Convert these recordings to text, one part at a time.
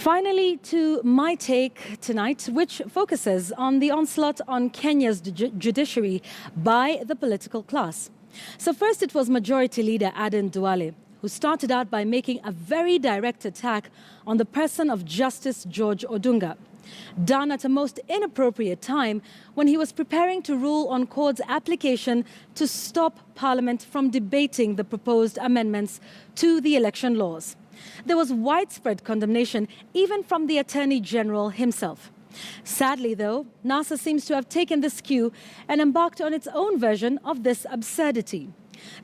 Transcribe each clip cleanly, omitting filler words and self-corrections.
Finally, to my take tonight, which focuses on the onslaught on Kenya's judiciary by the political class. So first, it was Majority Leader Aden Duale, who started out by making a very direct attack on the person of Justice George Odunga, done at a most inappropriate time when he was preparing to rule on court's application to stop Parliament from debating the proposed amendments to the election laws. There was widespread condemnation, even from the Attorney General himself. Sadly, though, NASA seems to have taken this cue and embarked on its own version of this absurdity.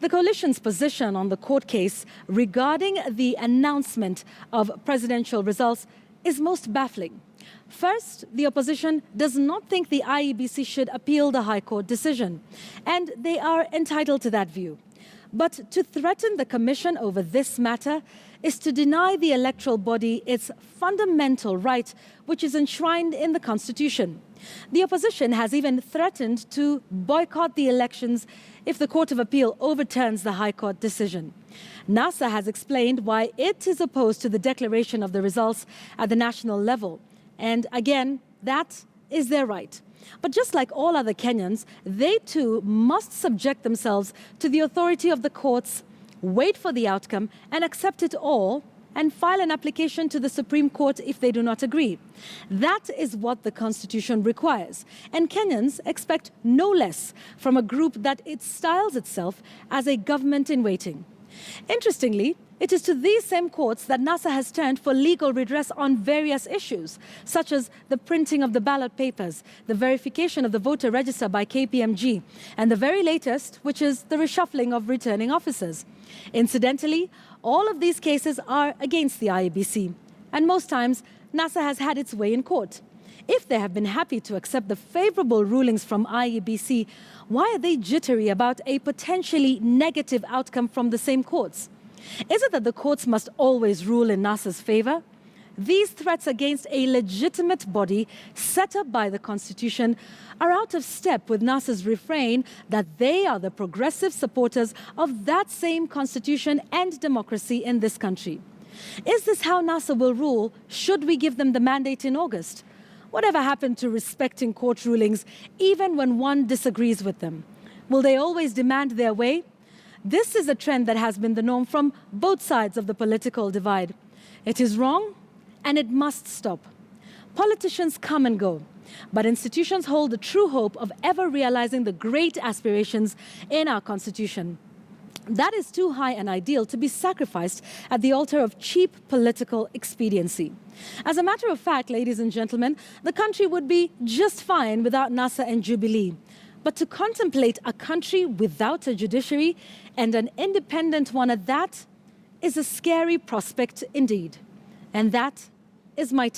The coalition's position on the court case regarding the announcement of presidential results is most baffling. First, the opposition does not think the IEBC should appeal the High Court decision, and they are entitled to that view. But to threaten the Commission over this matter is to deny the electoral body its fundamental right, which is enshrined in the Constitution. The opposition has even threatened to boycott the elections if the Court of Appeal overturns the High Court decision. NASA has explained why it is opposed to the declaration of the results at the national level. And again, that is their right. But just like all other Kenyans, they too must subject themselves to the authority of the courts, wait for the outcome and accept it all, and file an application to the Supreme Court if they do not agree. That is what the Constitution requires. And Kenyans expect no less from a group that it styles itself as a government in waiting. Interestingly, it is to these same courts that NASA has turned for legal redress on various issues, such as the printing of the ballot papers, the verification of the voter register by KPMG, and the very latest, which is the reshuffling of returning officers. Incidentally, all of these cases are against the IEBC, and most times NASA has had its way in court. If they have been happy to accept the favorable rulings from IEBC, why are they jittery about a potentially negative outcome from the same courts? Is it that the courts must always rule in NASA's favor? These threats against a legitimate body set up by the Constitution are out of step with NASA's refrain that they are the progressive supporters of that same Constitution and democracy in this country. Is this how NASA will rule should we give them the mandate in August? Whatever happened to respecting court rulings, even when one disagrees with them? Will they always demand their way? This is a trend that has been the norm from both sides of the political divide. It is wrong, and it must stop. Politicians come and go, but institutions hold the true hope of ever realizing the great aspirations in our Constitution. That is too high an ideal to be sacrificed at the altar of cheap political expediency. As a matter of fact, ladies and gentlemen, the country would be just fine without NASA and Jubilee. But to contemplate a country without a judiciary, and an independent one at that, is a scary prospect indeed. And that is my take.